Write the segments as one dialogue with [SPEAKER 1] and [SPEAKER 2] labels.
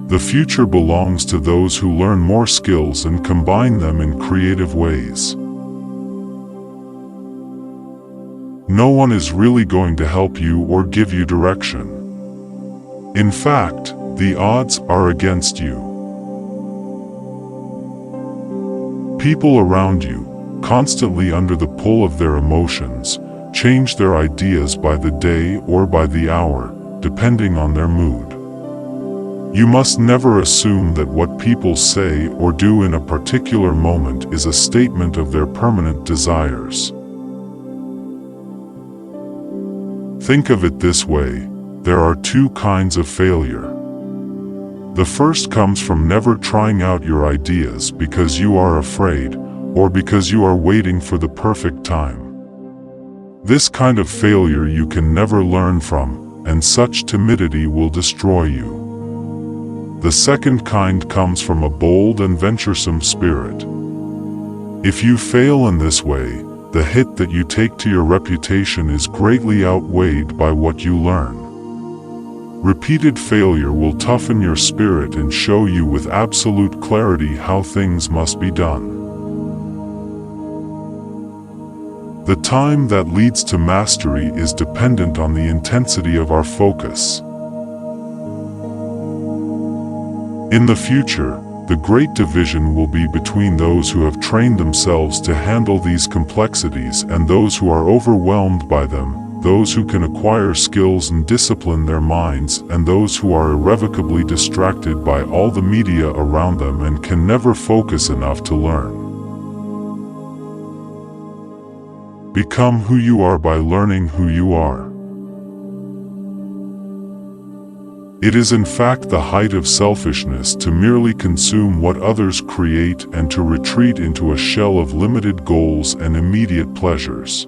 [SPEAKER 1] The future belongs to those who learn more skills and combine them in creative ways. No one is really going to help you or give you direction. In fact, the odds are against you. People around you, constantly under the pull of their emotions, change their ideas by the day or by the hour, depending on their mood. You must never assume that what people say or do in a particular moment is a statement of their permanent desires. Think of it this way: there are two kinds of failure. The first comes from never trying out your ideas because you are afraid, or because you are waiting for the perfect time. This kind of failure you can never learn from, and such timidity will destroy you. The second kind comes from a bold and venturesome spirit. If you fail in this way, the hit that you take to your reputation is greatly outweighed by what you learn. Repeated failure will toughen your spirit and show you with absolute clarity how things must be done. The time that leads to mastery is dependent on the intensity of our focus. In the future, the great division will be between those who have trained themselves to handle these complexities and those who are overwhelmed by them, those who can acquire skills and discipline their minds, and those who are irrevocably distracted by all the media around them and can never focus enough to learn. Become who you are by learning who you are. It is in fact the height of selfishness to merely consume what others create and to retreat into a shell of limited goals and immediate pleasures.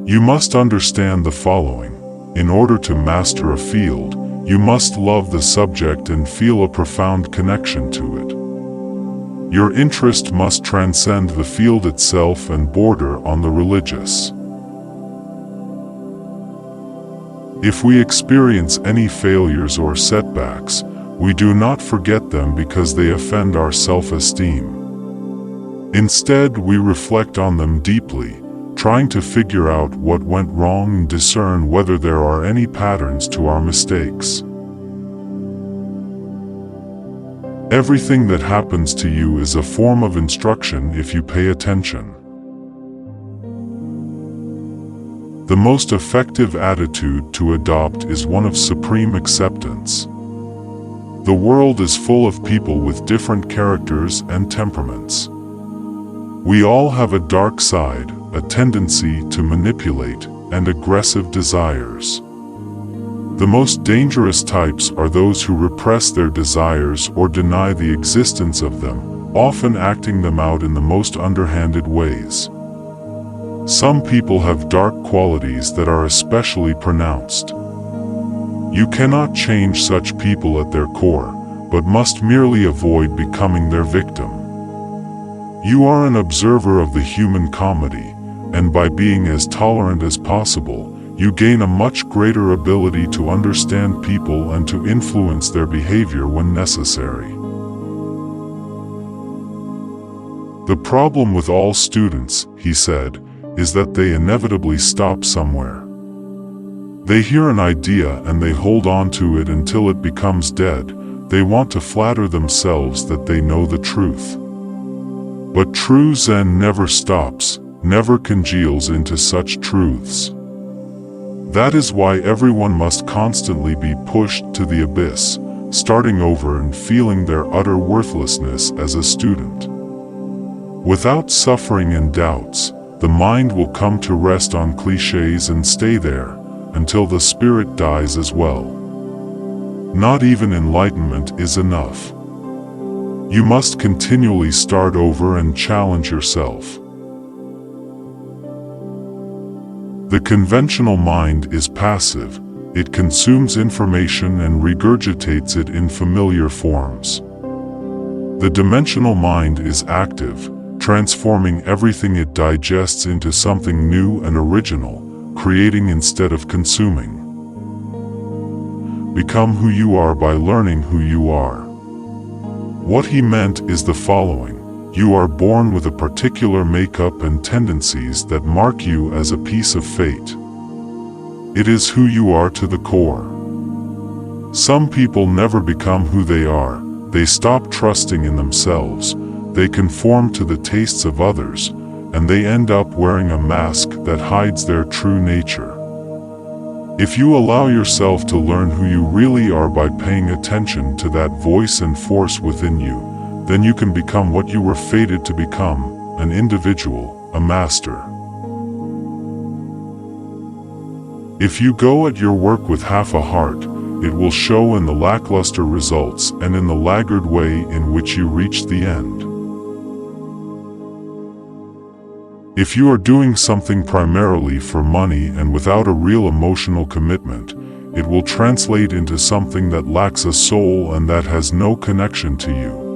[SPEAKER 1] You must understand the following: in order to master a field, you must love the subject and feel a profound connection to it. Your interest must transcend the field itself and border on the religious. If we experience any failures or setbacks, we do not forget them because they offend our self-esteem. Instead, we reflect on them deeply, trying to figure out what went wrong and discern whether there are any patterns to our mistakes. Everything that happens to you is a form of instruction if you pay attention. The most effective attitude to adopt is one of supreme acceptance. The world is full of people with different characters and temperaments. We all have a dark side, a tendency to manipulate, and aggressive desires. The most dangerous types are those who repress their desires or deny the existence of them, often acting them out in the most underhanded ways. Some people have dark qualities that are especially pronounced. You cannot change such people at their core, but must merely avoid becoming their victim. You are an observer of the human comedy, and by being as tolerant as possible, you gain a much greater ability to understand people and to influence their behavior when necessary. The problem with all students, he said, is that they inevitably stop somewhere. They hear an idea and they hold on to it until it becomes dead. They want to flatter themselves that they know the truth. But true Zen never stops, never congeals into such truths. That is why everyone must constantly be pushed to the abyss, starting over and feeling their utter worthlessness as a student. Without suffering and doubts, the mind will come to rest on clichés and stay there, until the spirit dies as well. Not even enlightenment is enough. You must continually start over and challenge yourself. The conventional mind is passive. It consumes information and regurgitates it in familiar forms. The dimensional mind is active, transforming everything it digests into something new and original, creating instead of consuming. Become who you are by learning who you are. What he meant is the following. You are born with a particular makeup and tendencies that mark you as a piece of fate. It is who you are to the core. Some people never become who they are. They stop trusting in themselves. They conform to the tastes of others, and they end up wearing a mask that hides their true nature. If you allow yourself to learn who you really are by paying attention to that voice and force within you, then you can become what you were fated to become, an individual, a master. If you go at your work with half a heart, it will show in the lackluster results and in the laggard way in which you reach the end. If you are doing something primarily for money and without a real emotional commitment, it will translate into something that lacks a soul and that has no connection to you.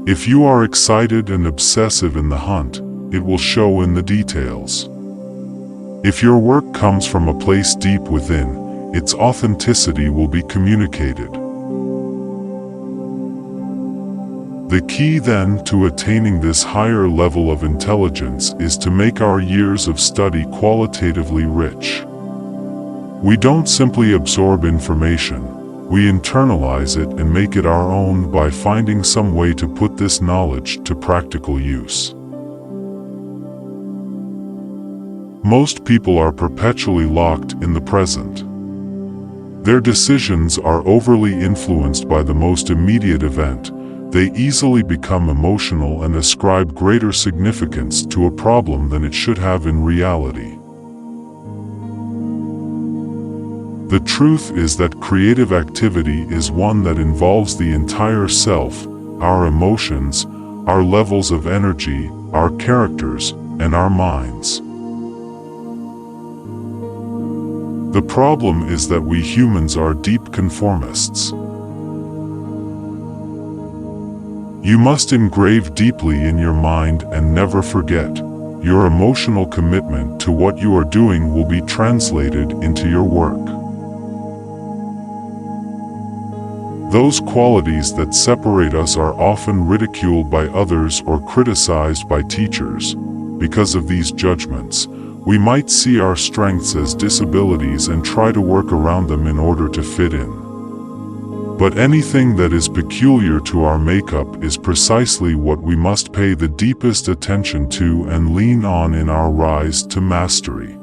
[SPEAKER 1] If you are excited and obsessive in the hunt, it will show in the details. If your work comes from a place deep within, its authenticity will be communicated. The key then to attaining this higher level of intelligence is to make our years of study qualitatively rich. We don't simply absorb information. We internalize it and make it our own by finding some way to put this knowledge to practical use. Most people are perpetually locked in the present. Their decisions are overly influenced by the most immediate event. They easily become emotional and ascribe greater significance to a problem than it should have in reality. The truth is that creative activity is one that involves the entire self, our emotions, our levels of energy, our characters, and our minds. The problem is that we humans are deep conformists. You must engrave deeply in your mind and never forget, your emotional commitment to what you are doing will be translated into your work. Those qualities that separate us are often ridiculed by others or criticized by teachers. Because of these judgments, we might see our strengths as disabilities and try to work around them in order to fit in. But anything that is peculiar to our makeup is precisely what we must pay the deepest attention to and lean on in our rise to mastery.